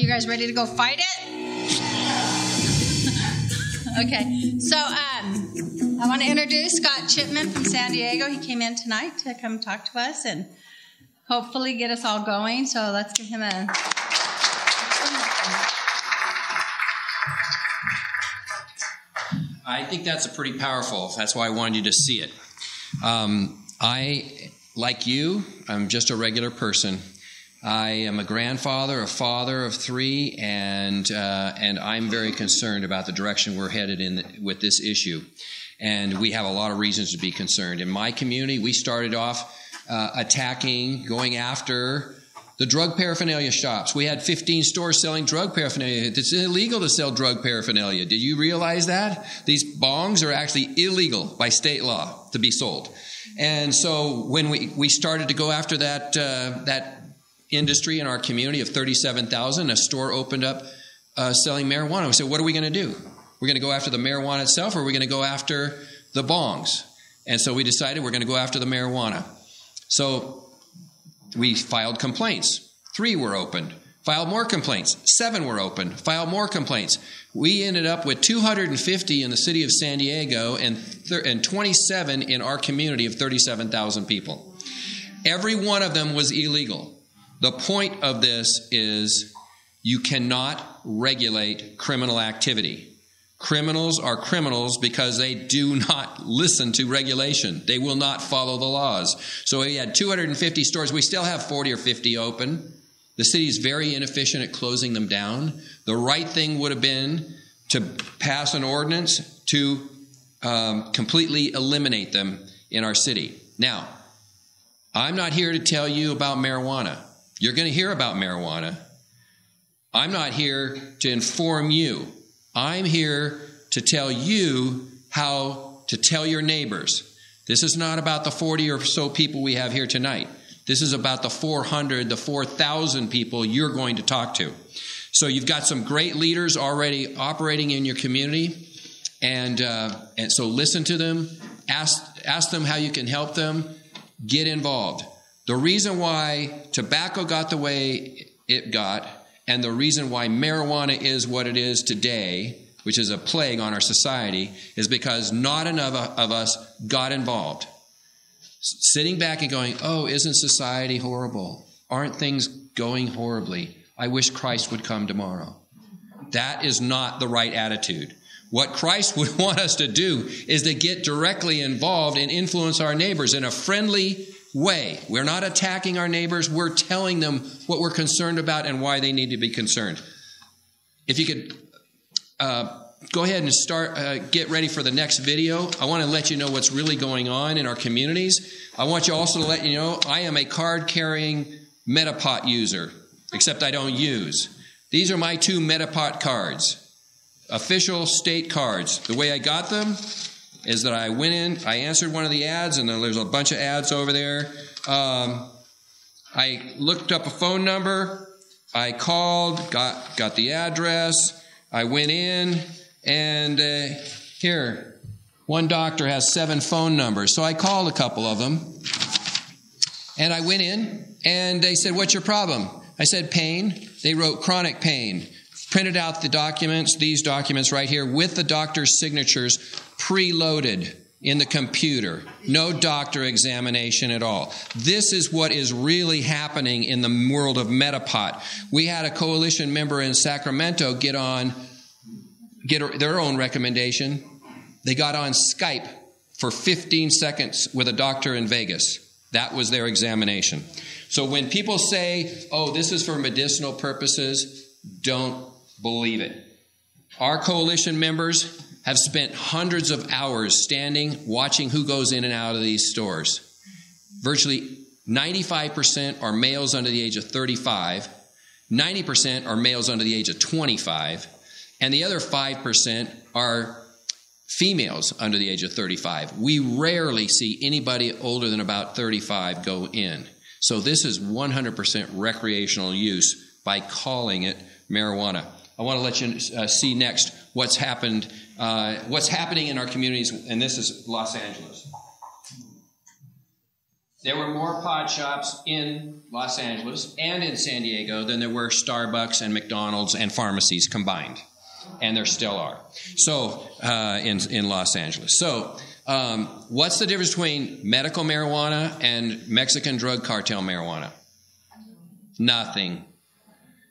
you guys ready to go fight it? Okay, so I want to introduce Scott Chipman from San Diego. He came in tonight to come talk to us and hopefully get us all going. So let's give him a... I think that's a pretty powerful. That's why I wanted you to see it. I, like you, I'm just a regular person. I am a grandfather, a father of 3, and I'm very concerned about the direction we're headed in with this issue. And we have a lot of reasons to be concerned. In my community, we started off going after the drug paraphernalia shops. We had 15 stores selling drug paraphernalia. It's illegal to sell drug paraphernalia. Did you realize that? These bongs are actually illegal by state law to be sold. And so when we started to go after that industry in our community of 37,000, a store opened up selling marijuana. We said, what are we going to do? We're going to go after the marijuana itself, or are we going to go after the bongs? And so we decided we're going to go after the marijuana. So we filed complaints. 3 were opened. Filed more complaints. 7 were opened. Filed more complaints. We ended up with 250 in the city of San Diego and 27 in our community of 37,000 people. Every one of them was illegal. The point of this is you cannot regulate criminal activity. Criminals are criminals because they do not listen to regulation. They will not follow the laws. So we had 250 stores. We still have 40 or 50 open. The city is very inefficient at closing them down. The right thing would have been to pass an ordinance to completely eliminate them in our city. Now, I'm not here to tell you about marijuana. You're going to hear about marijuana. I'm not here to inform you. I'm here to tell you how to tell your neighbors. This is not about the 40 or so people we have here tonight. This is about the 400, the 4,000 people you're going to talk to. So you've got some great leaders already operating in your community, and so listen to them, ask them how you can help them, get involved. The reason why tobacco got the way it got, and the reason why marijuana is what it is today, which is a plague on our society, is because not enough of us got involved. Sitting back and going, oh, isn't society horrible? Aren't things going horribly? I wish Christ would come tomorrow. That is not the right attitude. What Christ would want us to do is to get directly involved and influence our neighbors in a friendly way. We're not attacking our neighbors. We're telling them what we're concerned about and why they need to be concerned. If you could go ahead and get ready for the next video. I want to let you know what's really going on in our communities. I want you also to let you know I am a card-carrying Metapod user, except I don't use. These are my 2 Metapod cards, official state cards. The way I got them is that I went in, I answered one of the ads, and then there's a bunch of ads over there. I looked up a phone number. I called, got the address. I went in, and here, one doctor has 7 phone numbers. So I called a couple of them, and I went in, and they said, what's your problem? I said, pain. They wrote chronic pain. Printed out the documents, these documents right here, with the doctor's signatures preloaded in the computer. No doctor examination at all. This is what is really happening in the world of Metapod. We had a coalition member in Sacramento get their own recommendation. They got on Skype for 15 seconds with a doctor in Vegas. That was their examination. So when people say, oh, this is for medicinal purposes, don't believe it. Our coalition members have spent hundreds of hours standing, watching who goes in and out of these stores. Virtually 95% are males under the age of 35, 90% are males under the age of 25, and the other 5% are females under the age of 35. We rarely see anybody older than about 35 go in. So this is 100% recreational use by calling it marijuana. I want to let you see next what's happening in our communities, and this is Los Angeles. there were more pot shops in Los Angeles and in San Diego than there were Starbucks and McDonald's and pharmacies combined. And there still are. So, in Los Angeles. So, what's the difference between medical marijuana and Mexican drug cartel marijuana? Nothing.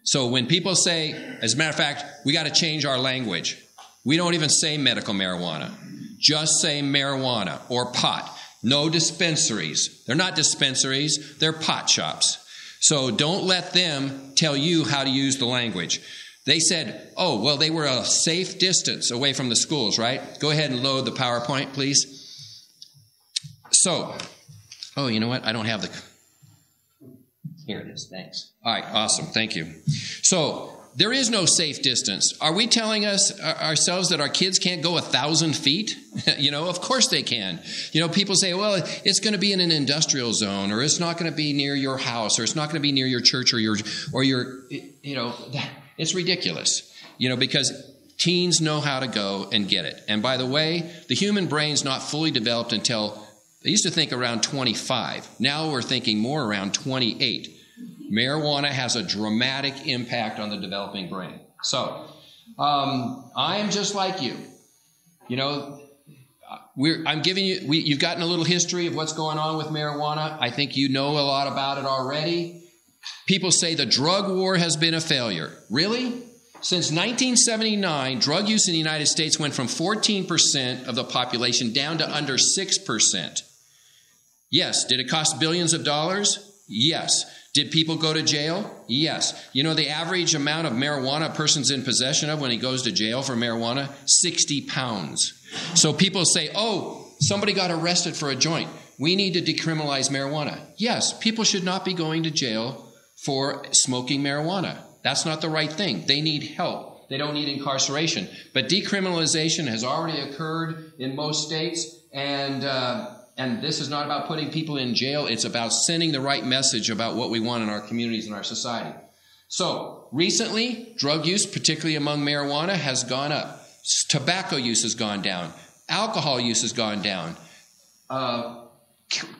So when people say, as a matter of fact, we got to change our language. We don't even say medical marijuana. Just say marijuana or pot. No dispensaries. They're not dispensaries. They're pot shops. So don't let them tell you how to use the language. They said, oh, well, they were a safe distance away from the schools, right? Go ahead and load the PowerPoint, please. So, oh, you know what? I don't have the... Here it is. Thanks. All right. Awesome. Thank you. So there is no safe distance. Are we telling ourselves that our kids can't go 1,000 feet? Of course they can. People say, well, it's going to be in an industrial zone, or it's not going to be near your house, or it's not going to be near your church or your, it's ridiculous, because teens know how to go and get it. And by the way, the human brain's not fully developed until, they used to think around 25. Now we're thinking more around 28. Marijuana has a dramatic impact on the developing brain. So, I am just like you. I'm giving you, you've gotten a little history of what's going on with marijuana. I think you know a lot about it already. People say the drug war has been a failure. Really? Since 1979, drug use in the United States went from 14% of the population down to under 6%. Yes. Did it cost billions of dollars? Yes. Did people go to jail? Yes. The average amount of marijuana a person's in possession of when he goes to jail for marijuana? 60 pounds. So people say, oh, somebody got arrested for a joint. We need to decriminalize marijuana. Yes, people should not be going to jail for smoking marijuana. That's not the right thing. They need help. They don't need incarceration. But decriminalization has already occurred in most states, and this is not about putting people in jail. It's about sending the right message about what we want in our communities and our society. So, recently, drug use, particularly among marijuana, has gone up. Tobacco use has gone down. Alcohol use has gone down.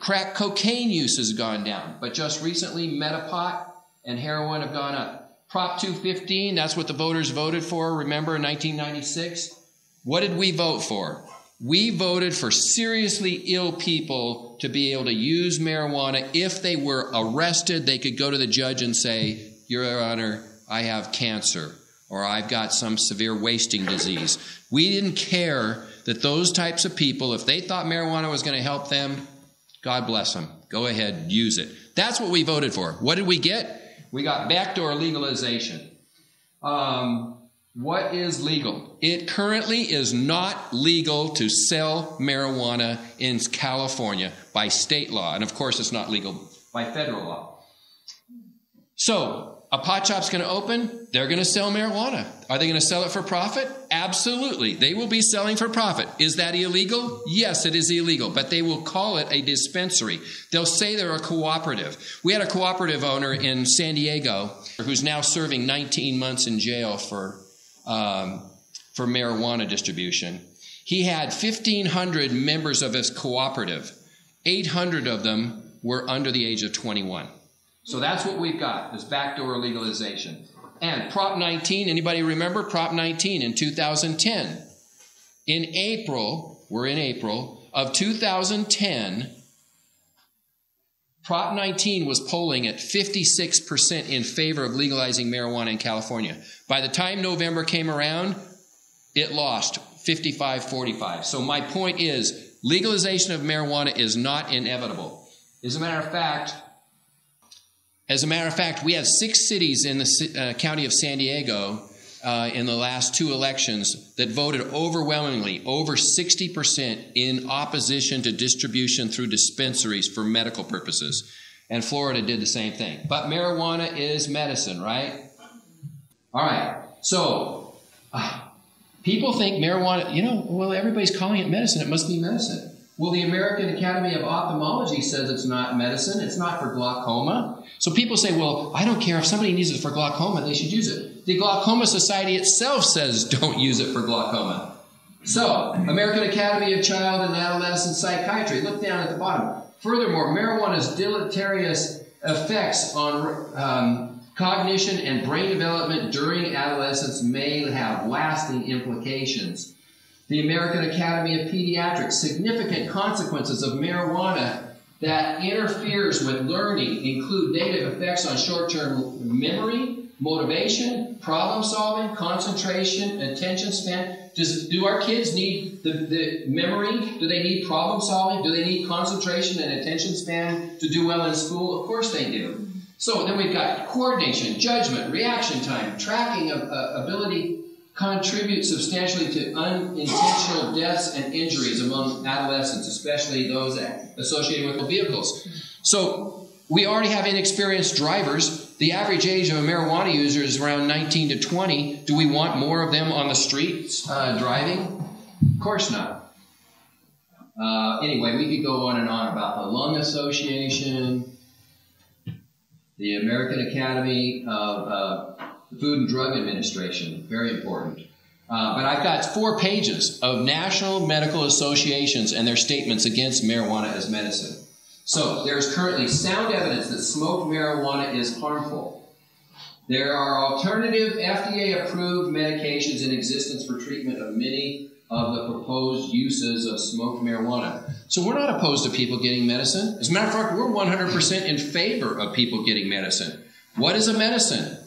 Crack cocaine use has gone down. But just recently, metapot and heroin have gone up. Prop 215, that's what the voters voted for, remember, in 1996? What did we vote for? We voted for seriously ill people to be able to use marijuana. If they were arrested, they could go to the judge and say, Your Honor, I have cancer, or I've got some severe wasting disease. We didn't care that those types of people, if they thought marijuana was going to help them, God bless them. Go ahead, use it. That's what we voted for. What did we get? We got backdoor legalization. What is legal? It currently is not legal to sell marijuana in California by state law. And of course, it's not legal by federal law. So, a pot shop's going to open. They're going to sell marijuana. Are they going to sell it for profit? Absolutely. They will be selling for profit. Is that illegal? Yes, it is illegal. But they will call it a dispensary. They'll say they're a cooperative. We had a cooperative owner in San Diego who's now serving 19 months in jail for marijuana distribution. He had 1,500 members of his cooperative. 800 of them were under the age of 21. So that's what we've got, is backdoor legalization. And Prop 19, anybody remember Prop 19 in 2010? In April of 2010, Prop 19 was polling at 56% in favor of legalizing marijuana in California. By the time November came around, it lost 55-45. So my point is, legalization of marijuana is not inevitable. As a matter of fact, we have 6 cities in the county of San Diego in the last 2 elections that voted overwhelmingly, over 60%, in opposition to distribution through dispensaries for medical purposes. And Florida did the same thing. But marijuana is medicine, right? All right. So, people think marijuana, well, everybody's calling it medicine. It must be medicine. Well, the American Academy of Ophthalmology says it's not medicine. It's not for glaucoma. So people say, well, I don't care if somebody needs it for glaucoma, they should use it. The Glaucoma Society itself says don't use it for glaucoma. So, American Academy of Child and Adolescent Psychiatry. Look down at the bottom. Furthermore, marijuana's deleterious effects on cognition and brain development during adolescence may have lasting implications. The American Academy of Pediatrics, significant consequences of marijuana that interferes with learning include negative effects on short-term memory, motivation, problem solving, concentration, attention span. Do our kids need the memory? Do they need problem solving? Do they need concentration and attention span to do well in school? Of course they do. So then we've got coordination, judgment, reaction time, tracking of ability contribute substantially to unintentional deaths and injuries among adolescents, especially those associated with vehicles. So we already have inexperienced drivers. The average age of a marijuana user is around 19 to 20. Do we want more of them on the streets driving? Of course not. Anyway, we could go on and on about the Lung Association, the American Academy of the Food and Drug Administration, very important. But I've got 4 pages of national medical associations and their statements against marijuana as medicine. So there's currently sound evidence that smoked marijuana is harmful. There are alternative FDA-approved medications in existence for treatment of many of the proposed uses of smoked marijuana. So we're not opposed to people getting medicine. As a matter of fact, we're 100% in favor of people getting medicine. What is a medicine?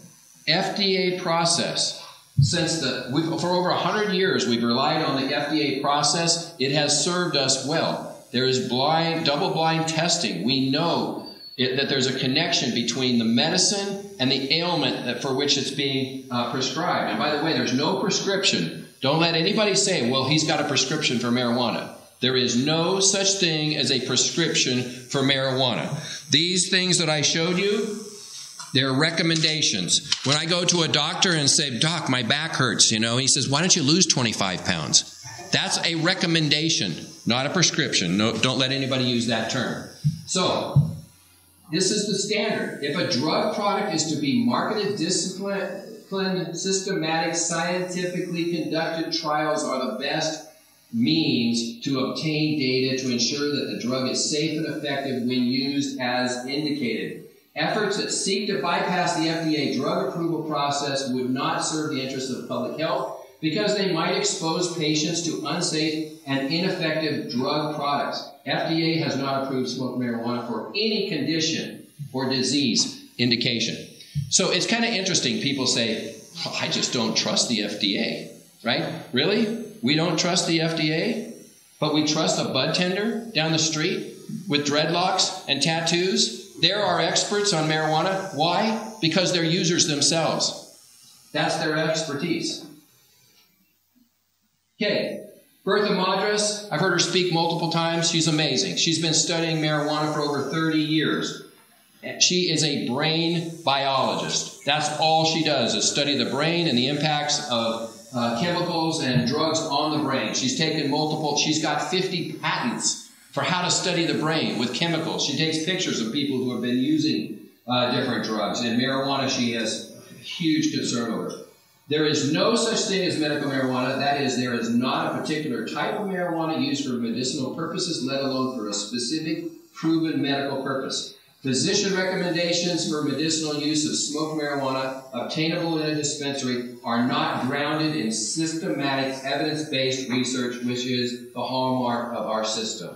FDA process. For over 100 years, we've relied on the FDA process. It has served us well. There is double-blind testing. We know that there's a connection between the medicine and the ailment for which it's being prescribed. And by the way, there's no prescription. Don't let anybody say, well, he's got a prescription for marijuana. There is no such thing as a prescription for marijuana. These things that I showed you, they're recommendations. When I go to a doctor and say, Doc, my back hurts, he says, why don't you lose 25 pounds? That's a recommendation, not a prescription. No, don't let anybody use that term. So, this is the standard. If a drug product is to be marketed, disciplined, systematic, scientifically conducted trials are the best means to obtain data to ensure that the drug is safe and effective when used as indicated. Efforts that seek to bypass the FDA drug approval process would not serve the interests of public health because they might expose patients to unsafe and ineffective drug products. FDA has not approved smoked marijuana for any condition or disease indication. So it's kind of interesting. People say, oh, I just don't trust the FDA, right? Really? We don't trust the FDA, but we trust a bud tender down the street with dreadlocks and tattoos? They're our experts on marijuana. Why? Because they're users themselves. That's their expertise. Okay, Bertha Madras, I've heard her speak multiple times. She's amazing. She's been studying marijuana for over 30 years. She is a brain biologist. That's all she does is study the brain and the impacts of chemicals and drugs on the brain. She's got 50 patents for how to study the brain with chemicals. She takes pictures of people who have been using different drugs. And marijuana, she has huge concern over. There is no such thing as medical marijuana. That is, there is not a particular type of marijuana used for medicinal purposes, let alone for a specific proven medical purpose. Physician recommendations for medicinal use of smoked marijuana obtainable in a dispensary are not grounded in systematic evidence-based research, which is the hallmark of our system.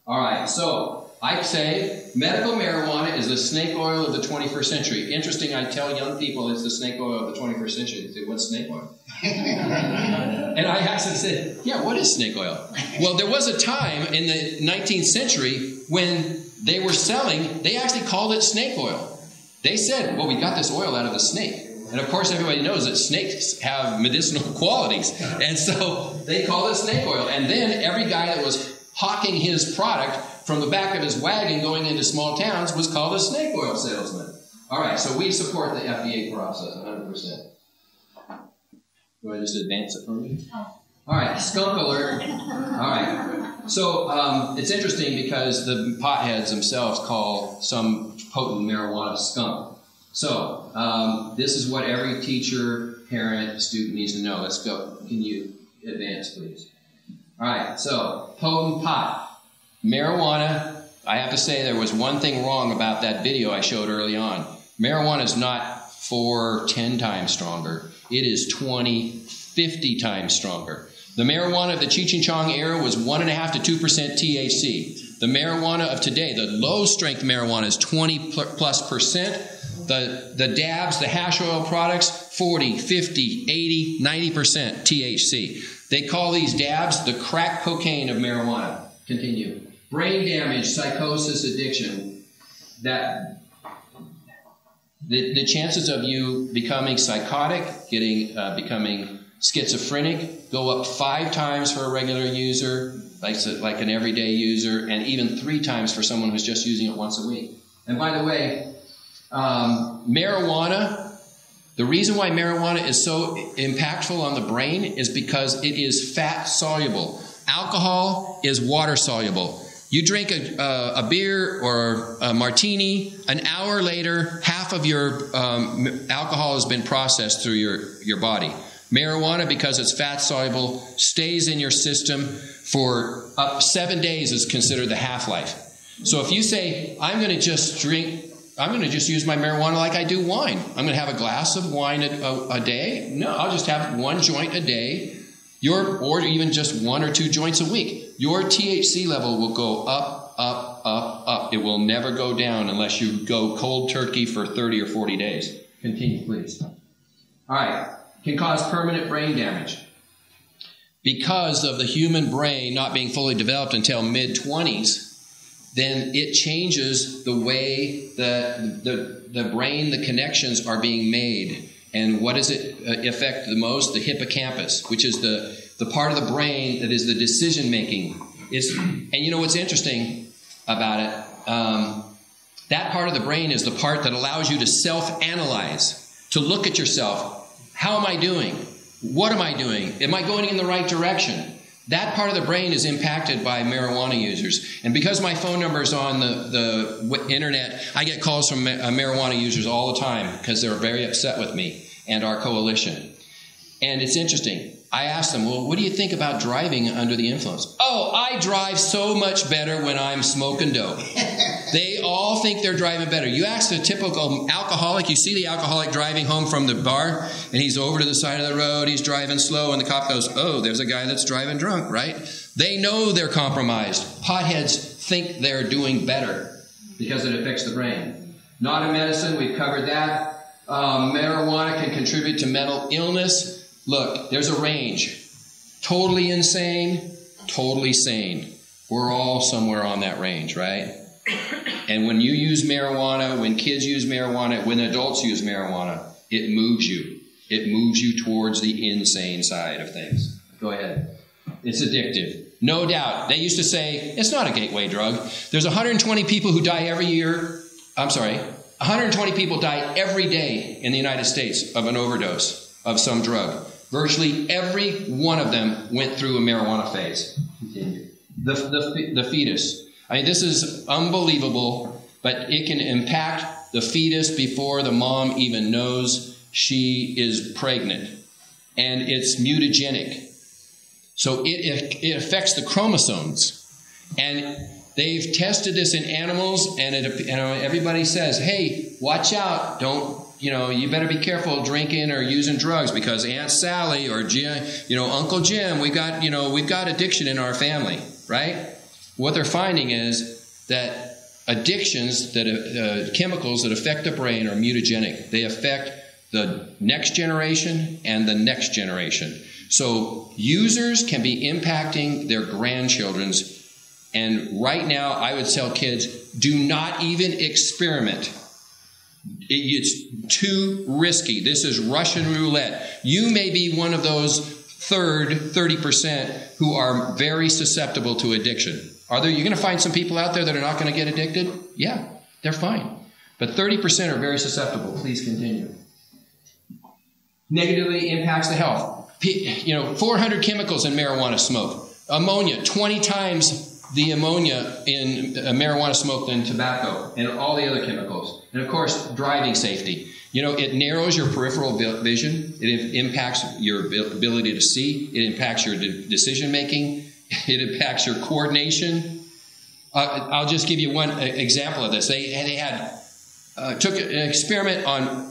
All right, so I say medical marijuana is the snake oil of the 21st century. Interesting, I tell young people it's the snake oil of the 21st century. They say, what's snake oil? And I asked them, said, yeah, what is snake oil? Well, there was a time in the 19th century when they were selling, they actually called it snake oil. They said, well, we got this oil out of the snake. And of course, everybody knows that snakes have medicinal qualities. And so they called it snake oil. And then every guy that was hawking his product from the back of his wagon going into small towns was called a snake oil salesman. All right, so we support the FDA process 100%. Do I just advance it for me? All right, skunk alert. All right. So it's interesting because the potheads themselves call some potent marijuana skunk. So this is what every teacher, parent, student needs to know. Let's go. Can you Advance, please. All right, so potent pot. Marijuana, I have to say there was one thing wrong about that video I showed early on. Marijuana is not 4, 10 times stronger. It is 20, 50 times stronger. The marijuana of the Cheech and Chong era was 1.5 to 2% THC. The marijuana of today, the low-strength marijuana, is 20+%. The dabs, the hash oil products, 40, 50, 80, 90% THC. They call these dabs the crack cocaine of marijuana. Continue. Brain damage, psychosis, addiction. The chances of you becoming psychotic, becoming schizophrenic, go up 5 times for a regular user, like an everyday user, and even 3 times for someone who's just using it once a week. And by the way, marijuana, the reason why marijuana is so impactful on the brain is because it is fat soluble. Alcohol is water soluble. You drink a beer or a martini, an hour later, half of your alcohol has been processed through your body. Marijuana, because it's fat soluble, stays in your system for 7 days is considered the half-life. So if you say, I'm going to just use my marijuana like I do wine. I'm going to have a glass of wine a day. No, I'll just have 1 joint a day. Or even just 1 or 2 joints a week. Your THC level will go up, up, up, up. It will never go down unless you go cold turkey for 30 or 40 days. Continue, please. All right. Can cause permanent brain damage. Because of the human brain not being fully developed until mid-20s, then it changes the way the brain, the connections are being made. And what does it affect the most? The hippocampus, which is the part of the brain that is the decision-making. And you know what's interesting about it? That part of the brain is the part that allows you to self-analyze, to look at yourself. How am I doing? What am I doing? Am I going in the right direction? That part of the brain is impacted by marijuana users. And because my phone number is on the internet, I get calls from marijuana users all the time because they're very upset with me and our coalition. And it's interesting. I ask them, well, what do you think about driving under the influence? Oh, I drive so much better when I'm smoking dope. They all think they're driving better. You ask a typical alcoholic, you see the alcoholic driving home from the bar, and he's over to the side of the road, he's driving slow, and the cop goes, oh, there's a guy that's driving drunk, right? They know they're compromised. Potheads think they're doing better because it affects the brain. Not a medicine, we've covered that. Marijuana can contribute to mental illness. Look, there's a range. Totally insane, totally sane. We're all somewhere on that range, right? And when you use marijuana, when kids use marijuana, when adults use marijuana, it moves you. It moves you towards the insane side of things. Go ahead. It's addictive. No doubt. They used to say, it's not a gateway drug. There's 120 people who die every year. 120 people die every day in the United States of an overdose of some drug. Virtually every one of them went through a marijuana phase. Continue. The fetus. I mean, this is unbelievable, but it can impact the fetus before the mom even knows she is pregnant. And it's mutagenic. So it affects the chromosomes. And they've tested this in animals, and everybody says, hey, watch out, you better be careful drinking or using drugs because Aunt Sally or Uncle Jim, we've got addiction in our family, right? What they're finding is that addictions, chemicals that affect the brain are mutagenic. They affect the next generation and the next generation. So users can be impacting their grandchildren's. And right now, I would tell kids, do not even experiment. It's too risky. This is Russian roulette. You may be one of those 30% who are very susceptible to addiction. You're going to find some people out there that are not going to get addicted? Yeah, they're fine. But 30% are very susceptible. Please continue. Negatively impacts the health. 400 chemicals in marijuana smoke. Ammonia, 20 times the ammonia in marijuana smoke than tobacco and all the other chemicals. And of course, driving safety. You know, it narrows your peripheral vision. It impacts your ability to see. It impacts your decision making. It impacts your coordination. I'll just give you one example of this. They took an experiment on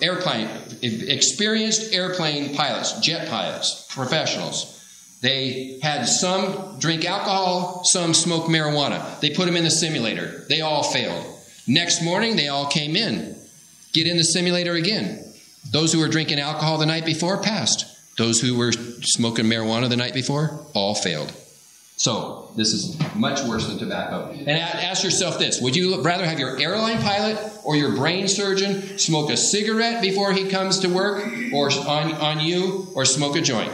experienced airplane pilots, jet pilots, professionals. They had some drink alcohol, some smoke marijuana. They put them in the simulator. They all failed. Next morning, they all came in. Get in the simulator again. Those who were drinking alcohol the night before passed. Those who were smoking marijuana the night before all failed. So this is much worse than tobacco. And ask yourself this. Would you rather have your airline pilot or your brain surgeon smoke a cigarette before he comes to work or on you, or smoke a joint?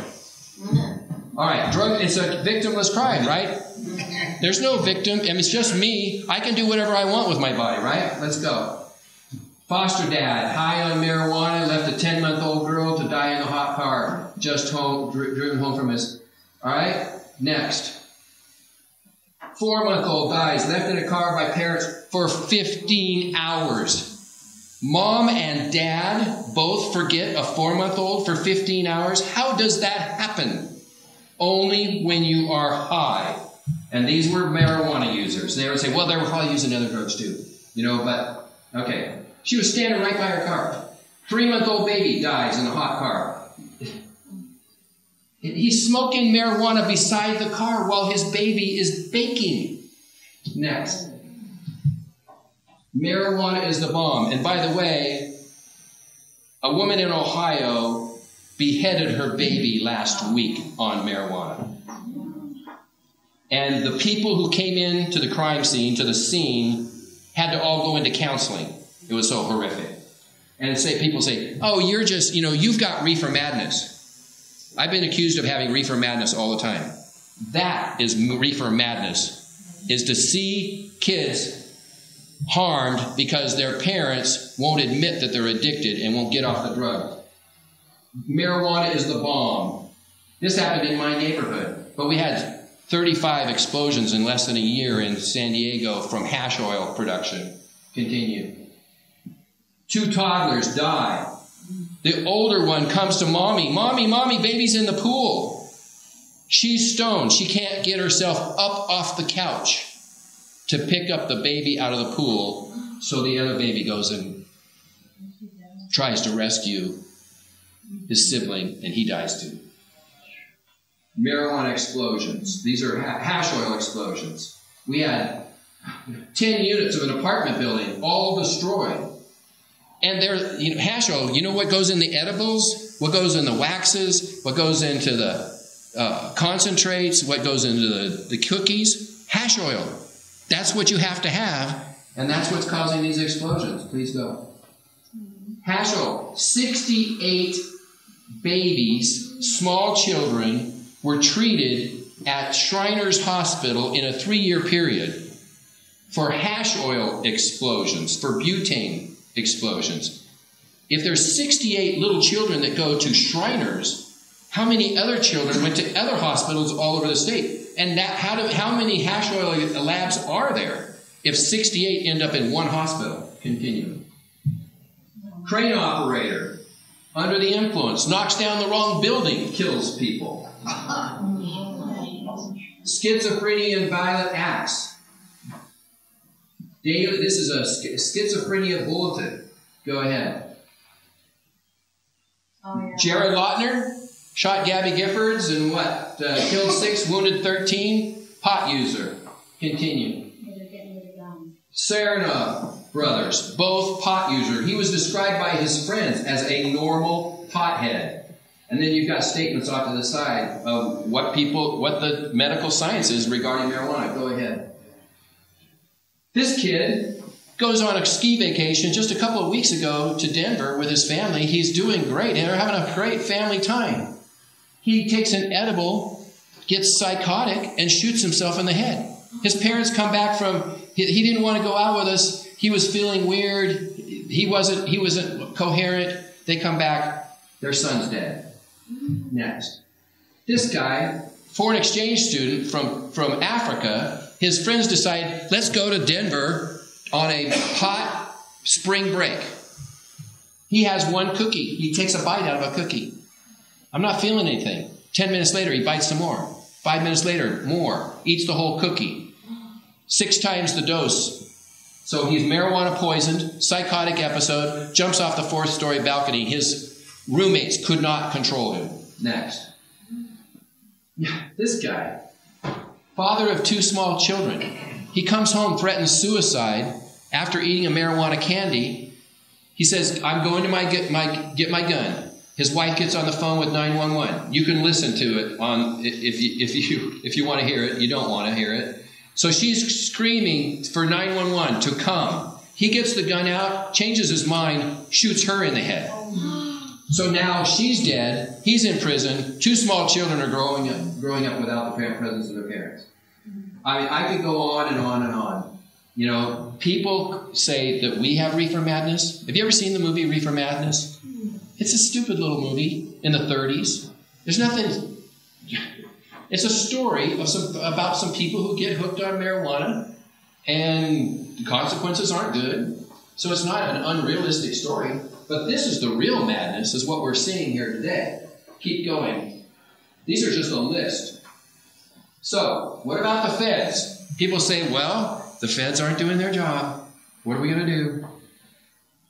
All right, it's a victimless crime, right? There's no victim. I mean, it's just me. I can do whatever I want with my body, right? Let's go. Foster dad, high on marijuana, left a 10-month-old girl to die in a hot car, just driven home from his... All right, next. 4-month-old dies, left in a car by parents for 15 hours. Mom and dad both forget a 4-month-old for 15 hours? How does that happen? Only when you are high. And these were marijuana users. They would say, well, they were probably using other drugs too. You know, but, okay. She was standing right by her car. 3-month-old baby dies in a hot car. He's smoking marijuana beside the car while his baby is baking. Next. Marijuana is the bomb. And by the way, a woman in Ohio beheaded her baby last week on marijuana. And the people who came into the crime scene, to the scene, had to all go into counseling. It was so horrific. And people say, oh, you're just, you've got reefer madness. I've been accused of having reefer madness all the time. That is reefer madness, is to see kids harmed because their parents won't admit that they're addicted and won't get off the drug. Marijuana is the bomb. This happened in my neighborhood, but we had 35 explosions in less than a year in San Diego from hash oil production. Continue. 2 toddlers die. The older one comes to mommy. Mommy, baby's in the pool. She's stoned. She can't get herself up off the couch to pick up the baby out of the pool. So the other baby goes and tries to rescue his sibling, and he dies too. Marijuana explosions. These are hash oil explosions. We had 10 units of an apartment building all destroyed. And hash oil, you know what goes in the edibles? What goes in the waxes? What goes into the concentrates? What goes into the cookies? Hash oil. That's what you have to have, and that's what's causing these explosions. Please go. Hash oil. 68 babies, small children, were treated at Shriners Hospital in a 3-year period for hash oil explosions, for butane explosions. If there's 68 little children that go to Shriners, how many other children went to other hospitals all over the state? And how many hash oil labs are there if 68 end up in one hospital? Continue. Crane operator, under the influence, knocks down the wrong building, kills people. Schizophrenia and violent acts. Daily, this is a schizophrenia bulletin. Go ahead. Oh, yeah. Jared Lautner shot Gabby Giffords and killed 6, wounded 13. Pot user. Continue. Saranoff brothers, both pot user. He was described by his friends as a normal pothead. And then you've got statements off to the side of what the medical science is regarding marijuana. Go ahead. This kid goes on a ski vacation just a couple of weeks ago to Denver with his family. He's doing great, and they're having a great family time. He takes an edible, gets psychotic, and shoots himself in the head. His parents come back he didn't want to go out with us. He was feeling weird. He wasn't coherent. They come back. Their son's dead. Next. This guy, foreign exchange student from Africa, his friends decide, let's go to Denver on a pot spring break. He has one cookie. He takes a bite out of a cookie. I'm not feeling anything. 10 minutes later, he bites some more. 5 minutes later, more. Eats the whole cookie. 6 times the dose. So he's marijuana poisoned, psychotic episode, jumps off the 4th-story balcony. His roommates could not control him. Next. This guy, father of 2 small children. He comes home, threatens suicide after eating a marijuana candy. He says, I'm going to get my gun. His wife gets on the phone with 911. You can listen to it on if you want to hear it. You don't want to hear it. So she's screaming for 911 to come. He gets the gun out, changes his mind, shoots her in the head. So now she's dead. He's in prison. 2 small children are growing up without the presence of their parents. I mean, I could go on and on and on. You know, people say that we have reefer madness. Have you ever seen the movie Reefer Madness? It's a stupid little movie in the 30s. There's nothing. It's a story about some people who get hooked on marijuana, and the consequences aren't good. So it's not an unrealistic story. But this is the real madness, is what we're seeing here today. Keep going. These are just a list. So, what about the feds? People say, well, the feds aren't doing their job. What are we going to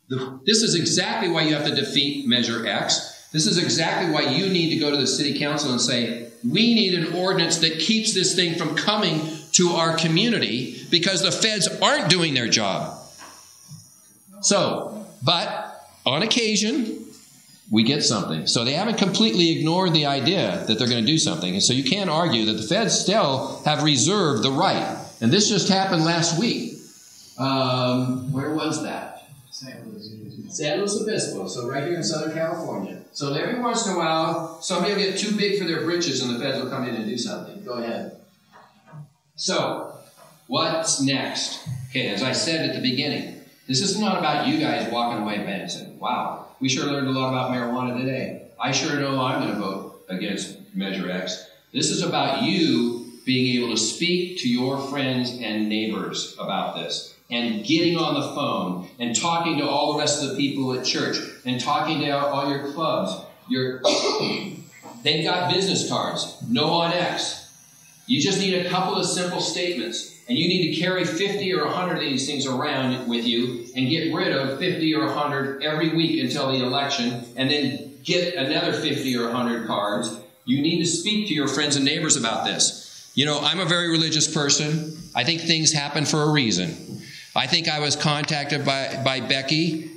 do? This is exactly why you have to defeat Measure X. This is exactly why you need to go to the city council and say, we need an ordinance that keeps this thing from coming to our community because the feds aren't doing their job. So, but on occasion, we get something. So they haven't completely ignored the idea that they're going to do something. And so you can't argue that the feds still have reserved the right. And this just happened last week. Where was that? San Luis Obispo, so right here in Southern California. So every once in a while, somebody will get too big for their britches and the feds will come in and do something. Go ahead. So, what's next? Okay, as I said at the beginning, this is not about you guys walking away and saying, wow, we sure learned a lot about marijuana today. I sure know I'm going to vote against Measure X. This is about you being able to speak to your friends and neighbors about this, and getting on the phone, and talking to all the rest of the people at church, and talking to all your clubs. They've got business cards, no on X. You just need a couple of simple statements, and you need to carry 50 or 100 of these things around with you, and get rid of 50 or 100 every week until the election, and then get another 50 or 100 cards. You need to speak to your friends and neighbors about this. You know, I'm a very religious person. I think things happen for a reason. I think I was contacted by Becky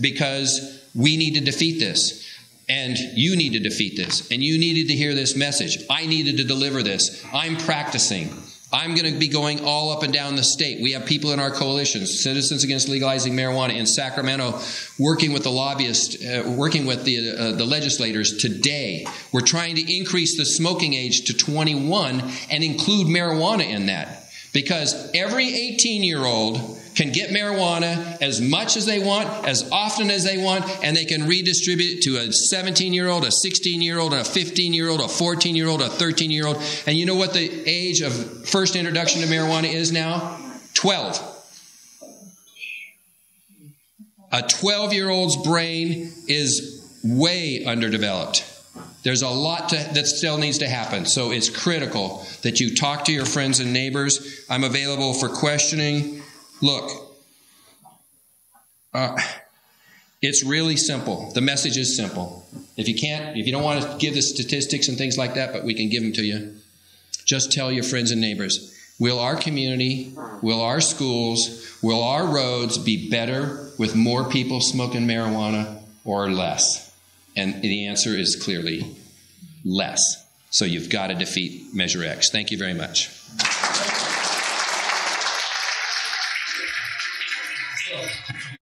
because we need to defeat this. And you need to defeat this. And you needed to hear this message. I needed to deliver this. I'm practicing. I'm going to be going all up and down the state. We have people in our coalitions, Citizens Against Legalizing Marijuana in Sacramento, working with the lobbyists, working with the legislators today. We're trying to increase the smoking age to 21 and include marijuana in that. Because every 18-year-old can get marijuana as much as they want, as often as they want, and they can redistribute it to a 17-year-old, a 16-year-old, a 15-year-old, a 14-year-old, a 13-year-old. And you know what the age of first introduction to marijuana is now? 12. A 12-year-old's brain is way underdeveloped. There's a lot that still needs to happen. So it's critical that you talk to your friends and neighbors. I'm available for questioning. Look, it's really simple. The message is simple. If you don't want to give the statistics and things like that, but we can give them to you, just tell your friends and neighbors, will our community, will our schools, will our roads be better with more people smoking marijuana or less? And the answer is clearly less. So you've got to defeat Measure X. Thank you very much.